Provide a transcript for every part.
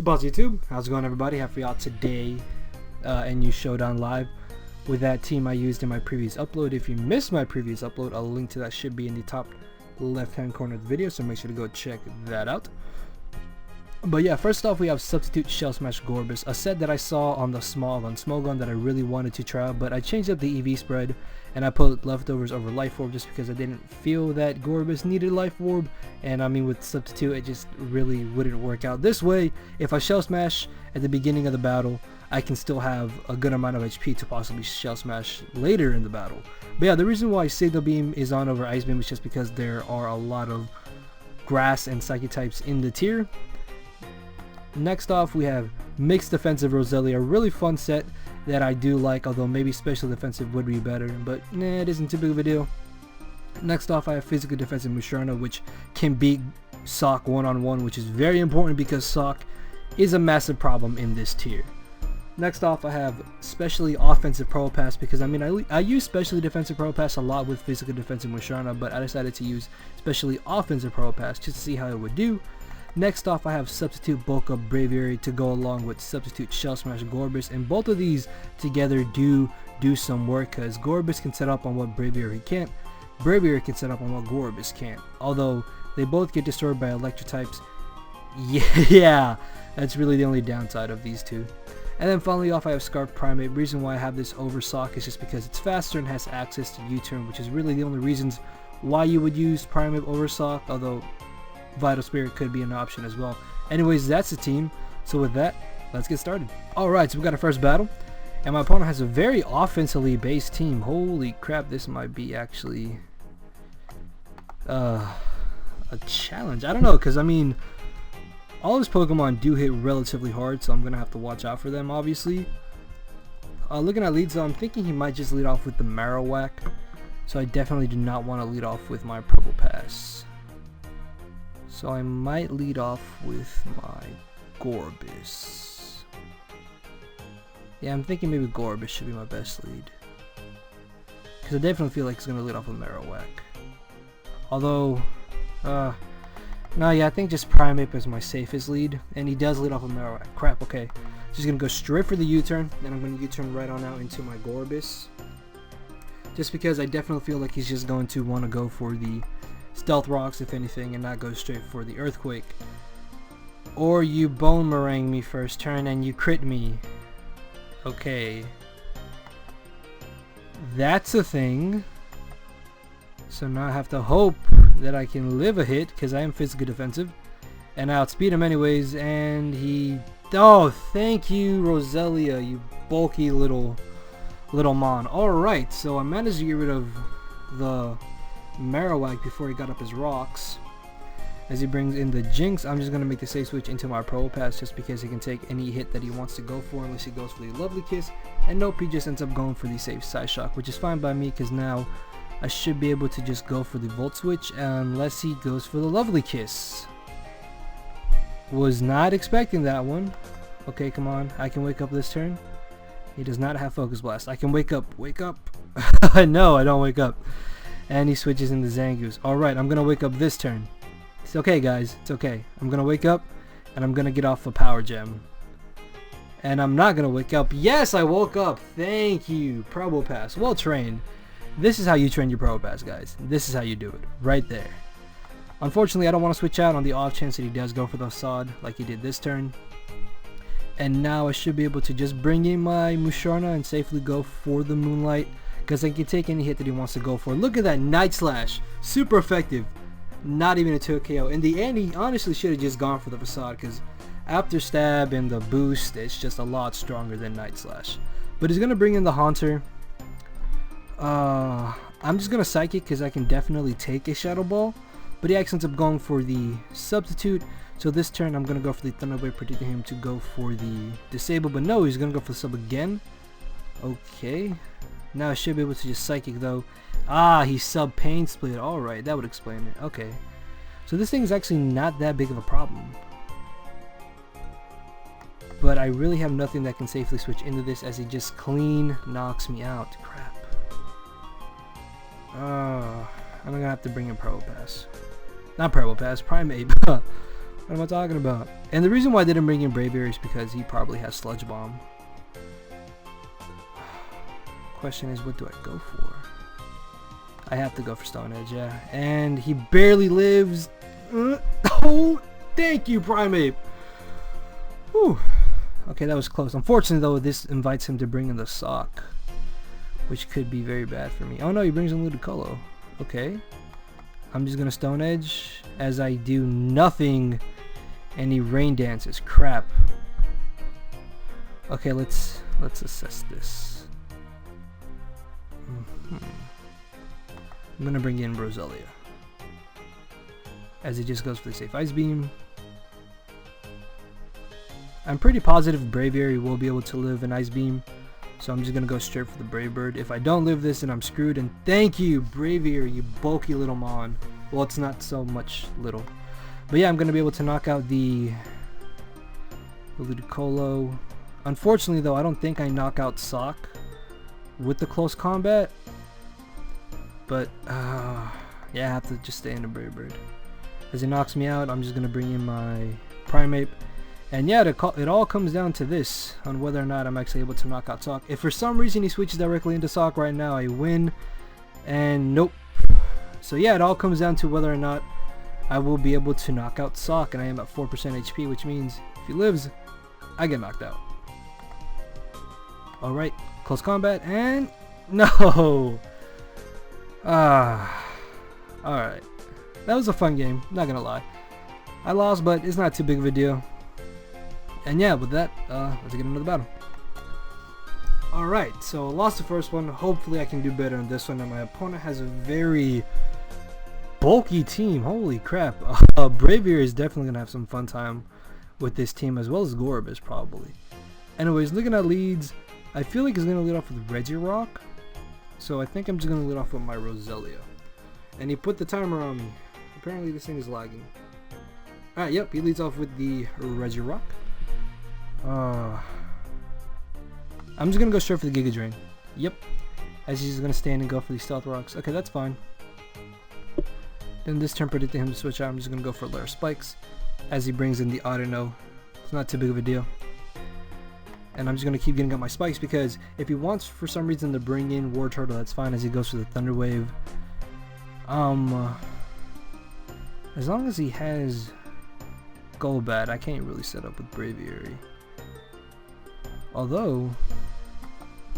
Buzz YouTube. How's it going, everybody? Happy out today and use Showdown Live with that team I used in my previous upload. If you missed my previous upload, a link to that should be in the top left hand corner of the video, so make sure to go check that out. But yeah, first off, we have Substitute Shell Smash Gorebyss, a set that I saw on the small on Smogon that I really wanted to try out, but I changed up the EV spread and I put leftovers over Life Orb just because I didn't feel that Gorebyss needed Life Orb, and I mean with Substitute it just really wouldn't work out. This way, if I Shell Smash at the beginning of the battle, I can still have a good amount of HP to possibly Shell Smash later in the battle. But yeah, the reason why Signal Beam is on over Ice Beam is just because there are a lot of Grass and Psychic types in the tier. Next off, we have Mixed Defensive Roselia, a really fun set that I do like, although maybe Special Defensive would be better, but nah, it isn't too big of a deal. Next off, I have Physical Defensive Musharna, which can beat Sock one-on-one, which is very important because Sock is a massive problem in this tier. Next off, I have Specially Offensive Probopass because I use Specially Defensive Probopass a lot with Physical Defensive Musharna, but I decided to use Specially Offensive Probopass just to see how it would do. Next off, I have Substitute Bulk Up Braviary to go along with Substitute Shell Smash Gorebyss, and both of these together do some work because Gorebyss can set up on what Braviary can't. Braviary can set up on what Gorebyss can't. Although they both get destroyed by electric types. Yeah, that's really the only downside of these two. And then finally off, I have Scarf Primate. Reason why I have this over Sock is just because it's faster and has access to U-turn, which is really the only reasons why you would use Primate over Sock, although Vital Spirit could be an option as well. Anyways, that's the team. So with that, let's get started. Alright, so we got our first battle. And my opponent has a very offensively based team. Holy crap, this might be actually a challenge. I don't know, because I mean, all his Pokemon do hit relatively hard, so I'm going to have to watch out for them, obviously. Looking at leads, I'm thinking he might just lead off with the Marowak. So I definitely do not want to lead off with my Probopass. So I might lead off with my Gorebyss. Yeah, I'm thinking maybe Gorebyss should be my best lead. Because I definitely feel like he's going to lead off with Marowak. Although, no, yeah, I think just Primeape is my safest lead. And he does lead off with Marowak. Crap, okay. Just going to go straight for the U-turn. Then I'm going to U-turn right on out into my Gorebyss. Just because I definitely feel like he's just going to want to go for the Stealth Rocks, if anything, and not go straight for the Earthquake. Or you Bone Meringue me first turn and you crit me. Okay. That's a thing. So now I have to hope that I can live a hit, because I am physically defensive. And I outspeed him anyways, and he... Oh, thank you, Roselia, you bulky little mon. Alright, so I managed to get rid of the Marowak before he got up his rocks. As he brings in the Jinx, I'm just going to make the safe switch into my Probopass just because he can take any hit that he wants to go for unless he goes for the Lovely Kiss. And nope, he just ends up going for the safe Side Shock, which is fine by me because now I should be able to just go for the Volt Switch unless he goes for the Lovely Kiss. Was not expecting that one. Okay, come on, I can wake up this turn. He does not have Focus Blast. I can wake up. Wake up. No, I don't wake up. And he switches into Zangoose. Alright, I'm going to wake up this turn. It's okay, guys. It's okay. I'm going to wake up, and I'm going to get off a Power Gem. And I'm not going to wake up. Yes, I woke up. Thank you. Probopass. Well trained. This is how you train your Probopass, guys. This is how you do it. Right there. Unfortunately, I don't want to switch out on the off chance that he does go for the Sod like he did this turn. And now I should be able to just bring in my Musharna and safely go for the Moonlight, because I can take any hit that he wants to go for. Look at that Night Slash. Super effective. Not even a 2 KO. In the end, he honestly should have just gone for the Facade, because after Stab and the boost, it's just a lot stronger than Night Slash. But he's going to bring in the Haunter. I'm just going to Psychic because I can definitely take a Shadow Ball. But he actually ends up going for the Substitute. So this turn, I'm going to go for the Thunderwave, predicting him to go for the Disable. But no, he's going to go for the Sub again. Okay. Now I should be able to just Psychic though. Ah, he sub Pain Split. Alright, that would explain it. Okay. So this thing is actually not that big of a problem. But I really have nothing that can safely switch into this as he just clean knocks me out. Crap. I'm going to have to bring in Probopass. Not Probopass, Primeape. What am I talking about? And the reason why I didn't bring in Braviary is because he probably has Sludge Bomb. Question is, what do I go for? I have to go for Stone Edge, yeah. And he barely lives. Oh, thank you, Primeape. Whew. Okay, that was close. Unfortunately, though, this invites him to bring in the Sock, which could be very bad for me. Oh no, he brings in Ludicolo. Okay. I'm just gonna Stone Edge as I do nothing, and he Rain Dances. Crap. Okay, let's assess this. I'm gonna bring in Roselia as he just goes for the safe Ice Beam. I'm pretty positive Braviary will be able to live an Ice Beam, so I'm just gonna go straight for the Brave Bird. If I don't live this, then I'm screwed. And thank you, Braviary, you bulky little mon. Well, it's not so much little, but yeah, I'm gonna be able to knock out the Ludicolo. Unfortunately, though, I don't think I knock out Sock with the close combat. But yeah, I have to just stay in the Brave Bird. As he knocks me out, I'm just gonna bring in my Primeape. And yeah, it all comes down to this, on whether or not I'm actually able to knock out Sock. If for some reason he switches directly into Sock right now, I win. And nope. So yeah, it all comes down to whether or not I will be able to knock out Sock. And I am at 4% HP, which means if he lives, I get knocked out. Alright, close combat, and no! Alright. That was a fun game, not gonna lie. I lost, but it's not too big of a deal. And yeah, with that, let's get into the battle. Alright, so I lost the first one. Hopefully I can do better in this one. And my opponent has a very bulky team. Holy crap. Braviary is definitely going to have some fun time with this team, as well as Gorebyss probably. Anyways, looking at leads, I feel like he's going to lead off with Regirock. So I think I'm just going to lead off with my Roselia. And he put the timer on me. Apparently this thing is lagging. Alright, yep, he leads off with the Regirock. I'm just gonna go straight for the Giga Drain. Yep. As he's gonna stand and go for these Stealth Rocks. Okay, that's fine. Then this turn predicted him to switch out. I'm just gonna go for Lair Spikes as he brings in the Audino. It's not too big of a deal. And I'm just gonna keep getting up my spikes because if he wants for some reason to bring in War Turtle, that's fine as he goes for the Thunder Wave. As long as he has Golbat, I can't really set up with Braviary. Although,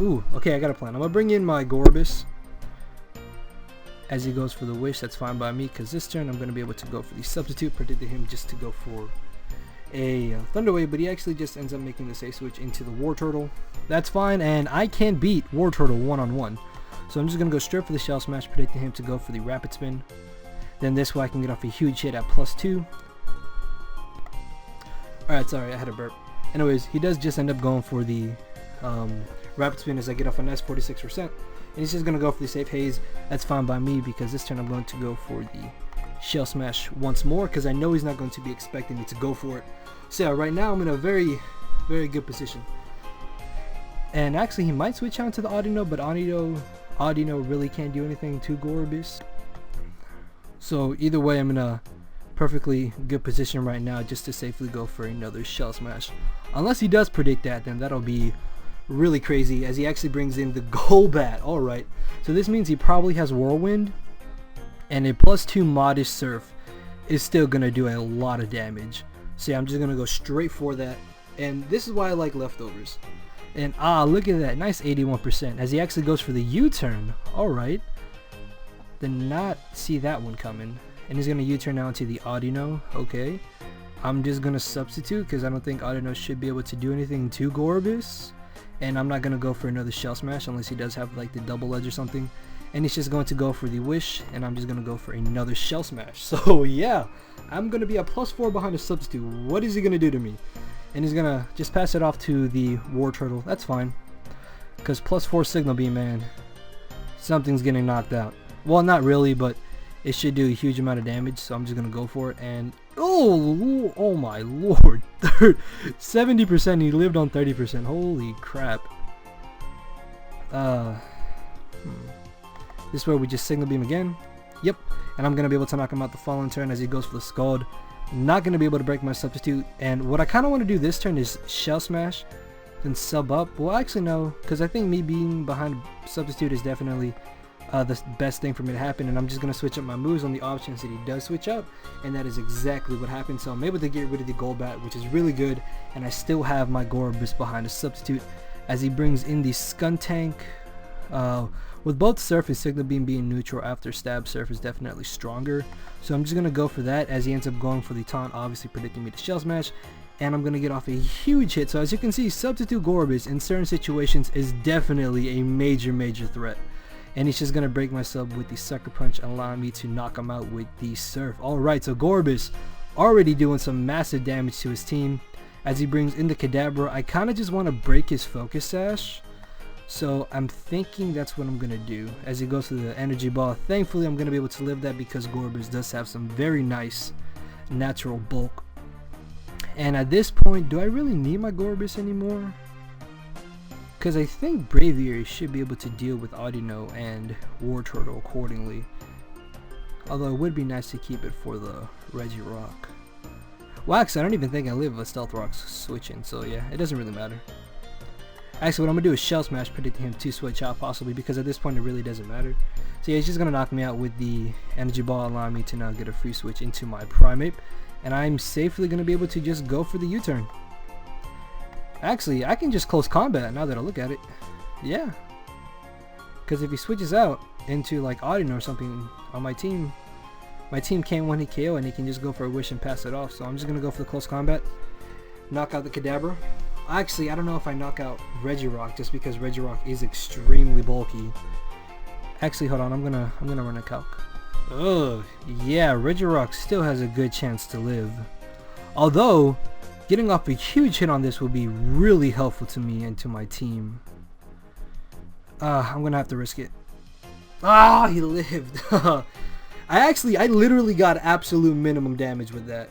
ooh, okay, I got a plan. I'm gonna bring in my Gorebyss as he goes for the Wish. That's fine by me because this turn I'm gonna be able to go for the Substitute. Predicted him just to go for a Thunder Wave, but he actually just ends up making the safe switch into the War Turtle. That's fine, and I can beat War Turtle one-on-one. So I'm just gonna go straight for the Shell Smash, predicting him to go for the Rapid Spin. Then this way I can get off a huge hit at +2. Alright, sorry, I had a burp. Anyways, he does just end up going for the Rapid Spin as I get off a nice 46%. And he's just going to go for the Safe Haze. That's fine by me because this turn I'm going to go for the Shell Smash once more because I know he's not going to be expecting me to go for it. So yeah, right now I'm in a very, very good position. And actually he might switch out to the Audino, but Audino really can't do anything to Gorebyss. So either way, I'm in a perfectly good position right now just to safely go for another Shell Smash. Unless he does predict that, then that'll be really crazy as he actually brings in the Golbat. Alright, so this means he probably has Whirlwind, and a +2 Modish Surf is still going to do a lot of damage. So yeah, I'm just going to go straight for that. And this is why I like leftovers. And look at that, nice 81% as he actually goes for the U-turn. Alright, did not see that one coming. And he's going to U-turn now into the Audino. Okay, I'm just going to substitute because I don't think Audino should be able to do anything to Gorebyss. And I'm not going to go for another Shell Smash unless he does have like the Double Edge or something. And he's just going to go for the Wish, and I'm just going to go for another Shell Smash. So yeah, I'm going to be a +4 behind a substitute. What is he going to do to me? And he's going to just pass it off to the War Turtle. That's fine. Because +4 Signal Beam, man. Something's getting knocked out. Well, not really, but it should do a huge amount of damage. So I'm just going to go for it. And oh my lord. 70%. He lived on 30%. Holy crap. This way we just Signal Beam again. Yep. And I'm going to be able to knock him out the following turn as he goes for the Scald. Not going to be able to break my substitute. And what I kind of want to do this turn is Shell Smash, then sub up. Well, actually no, because I think me being behind substitute is definitely the best thing for me to happen, and I'm just going to switch up my moves on the options that he does switch up, and that is exactly what happened. So I'm able to get rid of the Golbat, which is really good, and I still have my Gorebyss behind a substitute as he brings in the Skuntank. With both Surf and Signal Beam being neutral after Stab, Surf is definitely stronger, so I'm just going to go for that as he ends up going for the taunt, obviously predicting me to Shell Smash, and I'm going to get off a huge hit. So as you can see, substitute Gorebyss in certain situations is definitely a major threat. And he's just going to break my sub with the Sucker Punch, allowing me to knock him out with the Surf. Alright, so Gorebyss already doing some massive damage to his team. As he brings in the Kadabra, I kind of just want to break his Focus Sash. So I'm thinking that's what I'm going to do. As he goes to the Energy Ball, thankfully I'm going to be able to live that because Gorebyss does have some very nice natural bulk. And at this point, do I really need my Gorebyss anymore? Because I think Braviary should be able to deal with Audino and War Turtle accordingly. Although it would be nice to keep it for the Regirock. Well, actually, I don't even think I live with Stealth Rock's switching, so yeah, it doesn't really matter. Actually, what I'm going to do is Shell Smash, predicting him to switch out possibly, because at this point it really doesn't matter. So yeah, he's just going to knock me out with the Energy Ball, allowing me to now get a free switch into my Primeape. And I'm safely going to be able to just go for the U-turn. Actually, I can just close combat now that I look at it. Yeah. Because if he switches out into like Audino or something on my team can't one-hit KO and he can just go for a wish and pass it off. So I'm just going to go for the close combat. Knock out the Kadabra. Actually, I don't know if I knock out Regirock just because Regirock is extremely bulky. Actually, hold on. I'm gonna run a calc. Oh, yeah, Regirock still has a good chance to live. Although, getting off a huge hit on this will be really helpful to me and to my team. I'm gonna have to risk it. Ah, he lived. I literally got absolute minimum damage with that.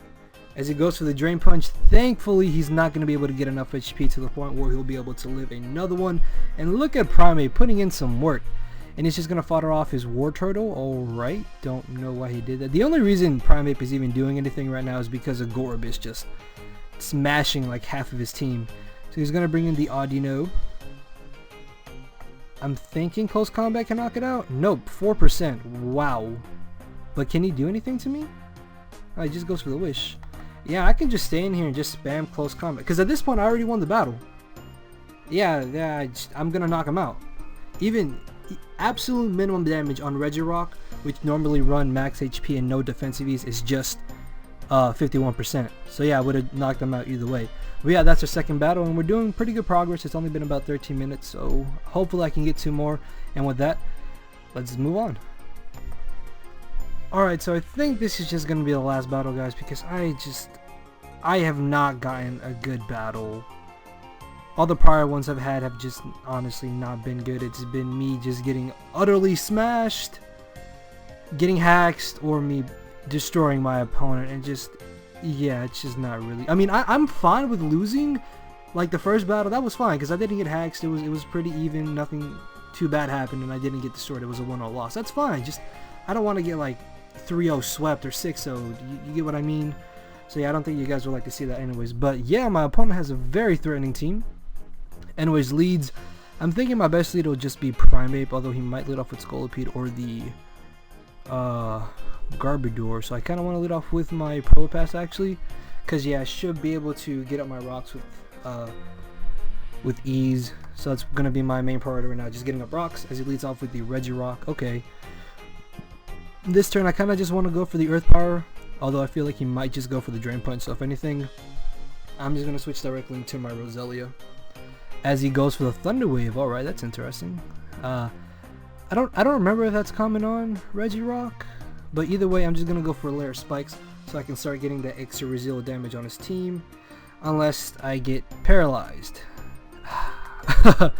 As he goes for the Drain Punch, thankfully he's not going to be able to get enough HP to the point where he'll be able to live another one. And look at Primeape putting in some work. And he's just going to fodder off his War Turtle. Alright, don't know why he did that. The only reason Primeape is even doing anything right now is because of Gorebyss just smashing like half of his team. So he's going to bring in the Audino. I'm thinking close combat can knock it out. Nope, 4%. Wow. But can he do anything to me? Oh, he just goes for the wish. Yeah, I can just stay in here and just spam close combat. Because at this point, I already won the battle. Yeah, I'm going to knock him out. Even absolute minimum damage on Regirock, which normally run max HP and no defensive ease, is just 51%. So yeah, I would have knocked him out either way. But yeah, that's our second battle, and we're doing pretty good progress. It's only been about 13 minutes, so hopefully I can get 2 more. And with that, let's move on. Alright, so I think this is just going to be the last battle, guys, because I have not gotten a good battle. All the prior ones I've had have just honestly not been good. It's been me just getting utterly smashed, getting hacked, or me destroying my opponent, and just, yeah, it's just not really. I mean, I'm fine with losing. Like the first battle, that was fine, because I didn't get hacked. It was pretty even, nothing too bad happened, and I didn't get destroyed. It was a 1-0 loss. That's fine. Just, I don't want to get like 3-0 swept or 6-0. You get what I mean? So yeah, I don't think you guys would like to see that anyways. But yeah, my opponent has a very threatening team. Anyways, leads. I'm thinking my best lead will just be Primeape, although he might lead off with Scolipede or the Garbodor. So I kind of want to lead off with my Probopass actually, because yeah, I should be able to get up my rocks with ease. So that's going to be my main priority right now, just getting up rocks as he leads off with the Regirock. Okay. This turn I kind of just want to go for the Earth Power, although I feel like he might just go for the Drain Punch. So if anything, I'm just going to switch directly into my Roselia. As he goes for the Thunder Wave. Alright, that's interesting. I don't remember if that's common on Regirock, but either way, I'm just going to go for a layer of spikes so I can start getting that extra residual damage on his team, unless I get paralyzed. Hopefully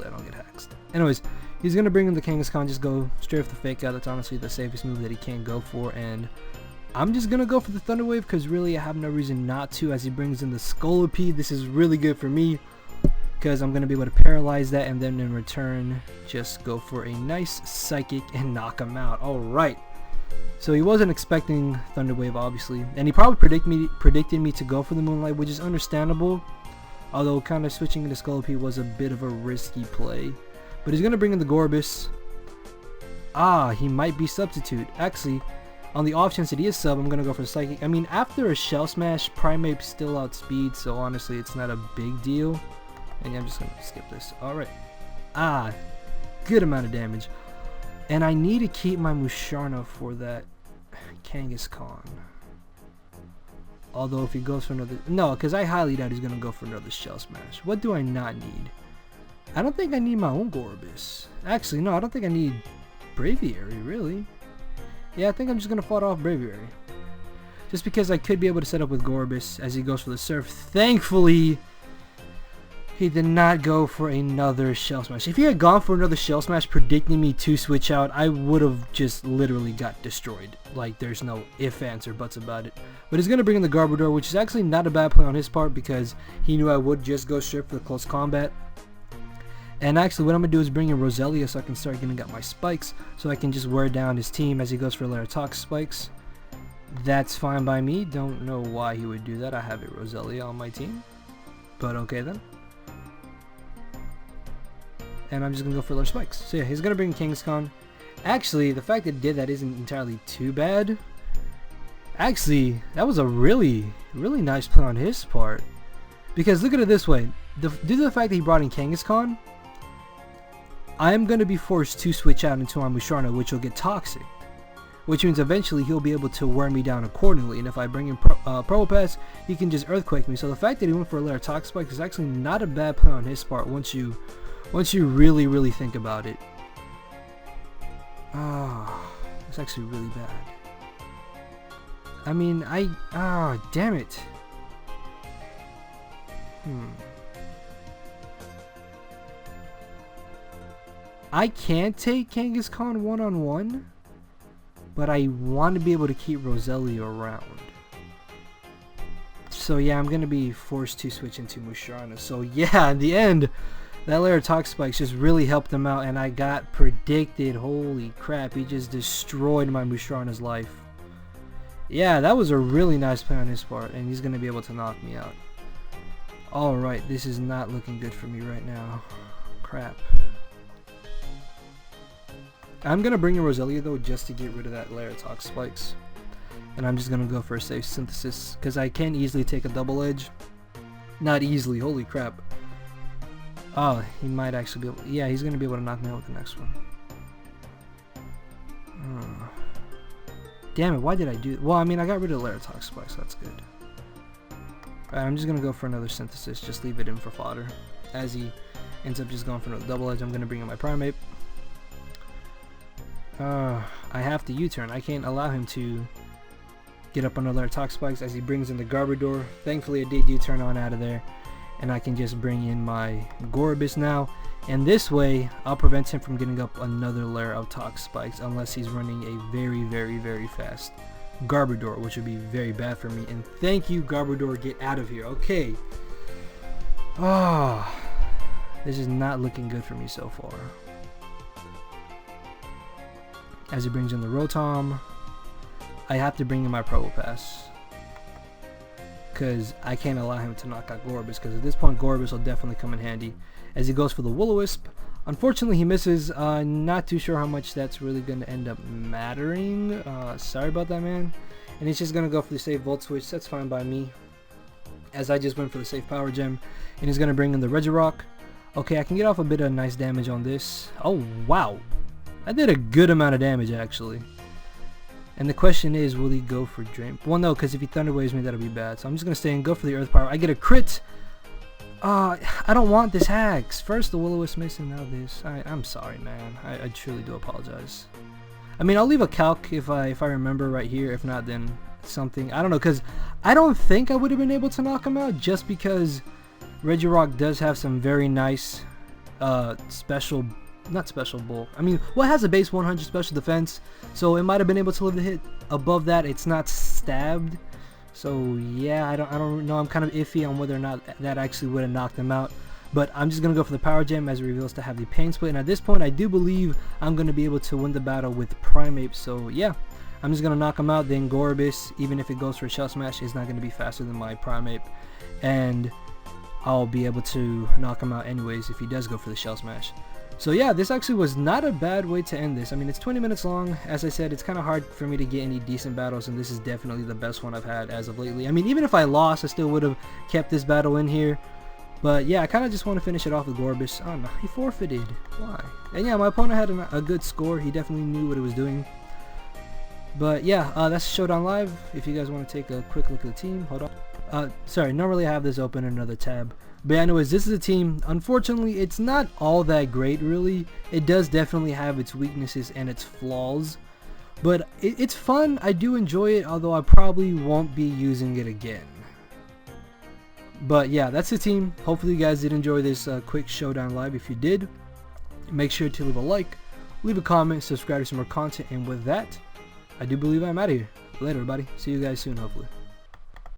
I don't get hacked. Anyways, he's going to bring in the Kangaskhan, just go straight off the Fake Out. That's honestly the safest move that he can go for, and I'm just going to go for the Thunder Wave because really I have no reason not to. As he brings in the Scolipede, this is really good for me because I'm going to be able to paralyze that, and then in return just go for a nice Psychic and knock him out. Alright, So he wasn't expecting Thunder Wave, obviously, and he probably predicted me to go for the Moonlight, which is understandable. Although kind of switching into Scolipede was a bit of a risky play. But he's gonna bring in the Gorebyss. Ah, he might be substitute. Actually, on the off chance that he is sub, I'm gonna go for Psychic. I mean, after a Shell Smash, Primeape still outspeed, so honestly, it's not a big deal. And I'm just gonna skip this. All right. Ah, good amount of damage. And I need to keep my Musharna for that Kangaskhan. Although if he goes for another... No, because I highly doubt he's going to go for another Shell Smash. What do I not need? I don't think I need my own Gorebyss. Actually, no, I don't think I need Braviary, really. Yeah, I think I'm just going to fought off Braviary. Just because I could be able to set up with Gorebyss as he goes for the Surf. Thankfully, he did not go for another Shell Smash. If he had gone for another Shell Smash predicting me to switch out, I would have just literally got destroyed. Like, there's no ifs, ands, or buts about it. But he's going to bring in the Garbodor, which is actually not a bad play on his part because he knew I would just go straight for the close combat. And actually, what I'm going to do is bring in Roselia so I can start getting up my spikes so I can just wear down his team as he goes for Laratox spikes. That's fine by me. Don't know why he would do that. I have a Roselia on my team. But okay then. And I'm just going to go for Lure Spikes. So yeah, he's going to bring Kangaskhan. Actually, the fact that he did that isn't entirely too bad. Actually, that was a really nice play on his part. Because look at it this way. Due to the fact that he brought in Kangaskhan, I am going to be forced to switch out into my Musharna, which will get Toxic. Which means eventually he'll be able to wear me down accordingly. And if I bring in Probopass, he can just Earthquake me. So the fact that he went for a Laratox Spike is actually not a bad play on his part once you really think about it. Oh, it's actually really bad. I mean, damn it. I can't take Kangaskhan one-on-one, but I want to be able to keep Roselia around. So yeah, I'm going to be forced to switch into Musharna. So yeah, in the end, that Laratox Spikes just really helped him out, and I got predicted. Holy crap, he just destroyed my Musharna's life. Yeah, that was a really nice play on his part, and he's going to be able to knock me out. Alright, this is not looking good for me right now. Crap. I'm going to bring in Roselia though, just to get rid of that Laratox Spikes. And I'm just going to go for a safe Synthesis, because I can easily take a Double Edge. Not easily, holy crap. Oh, he might actually be able... Yeah, he's going to be able to knock me out with the next one. Damn it, why did I do it? Well, I mean, I got rid of Laratox Spikes, so that's good. Alright, I'm just going to go for another Synthesis. Just leave it in for fodder. As he ends up just going for another Double Edge, I'm going to bring in my Primeape. I have to U-turn. I can't allow him to get up on another Laratox Spikes as he brings in the Garbodor. Thankfully, I did U-turn on out of there. And I can just bring in my Gorebyss now, and this way I'll prevent him from getting up another layer of Tox Spikes unless he's running a very fast Garbodor, which would be very bad for me. And thank you, Garbodor, get out of here. Okay. Oh, this is not looking good for me so far. As he brings in the Rotom, I have to bring in my Probopass, because I can't allow him to knock out Gorebyss, because at this point Gorebyss will definitely come in handy. As he goes for the Will-O-Wisp, unfortunately he misses. Not too sure how much that's really going to end up mattering. Sorry about that, man. And he's just going to go for the safe Volt Switch. That's fine by me, as I just went for the safe Power Gem. And he's going to bring in the Regirock. Okay, I can get off a bit of nice damage on this. Oh, wow. I did a good amount of damage, actually. And the question is, will he go for Drain? Well, no, because if he Thunder Waves me, that'll be bad. So I'm just going to stay and go for the Earth Power. I get a crit. I don't want this hacks. First the Will-O-Wisp missing, now this. I'm sorry, man. I truly do apologize. I mean, I'll leave a calc if I remember right here. If not, then something. I don't know, because I don't think I would have been able to knock him out, just because Regirock does have some very nice special... Not special bulk. I mean, well, it has a base 100 special defense, so it might have been able to live the hit. Above that, it's not stabbed. So yeah, I don't know. I'm kind of iffy on whether or not that actually would have knocked him out. But I'm just gonna go for the Power Gem as it reveals to have the Pain Split. And at this point, I do believe I'm gonna be able to win the battle with Primeape. So yeah, I'm just gonna knock him out. Then Gorebyss, even if it goes for a Shell Smash, is not gonna be faster than my Primeape, and I'll be able to knock him out anyways if he does go for the Shell Smash. So yeah, this actually was not a bad way to end this. I mean, it's 20 minutes long. As I said, it's kind of hard for me to get any decent battles, and this is definitely the best one I've had as of lately. I mean, even if I lost, I still would have kept this battle in here. But yeah, I kind of just want to finish it off with Gorebyss. Oh no, he forfeited. Why? And yeah, my opponent had a good score. He definitely knew what he was doing. But yeah, that's Showdown Live. If you guys want to take a quick look at the team, hold on. Sorry, normally I have this open in another tab. But yeah, anyways, this is a team. Unfortunately, it's not all that great, really. It does definitely have its weaknesses and its flaws. But it's fun. I do enjoy it, although I probably won't be using it again. But yeah, that's the team. Hopefully you guys did enjoy this quick Showdown Live. If you did, make sure to leave a like, leave a comment, subscribe to some more content. And with that, I do believe I'm out of here. Later, everybody. See you guys soon, hopefully.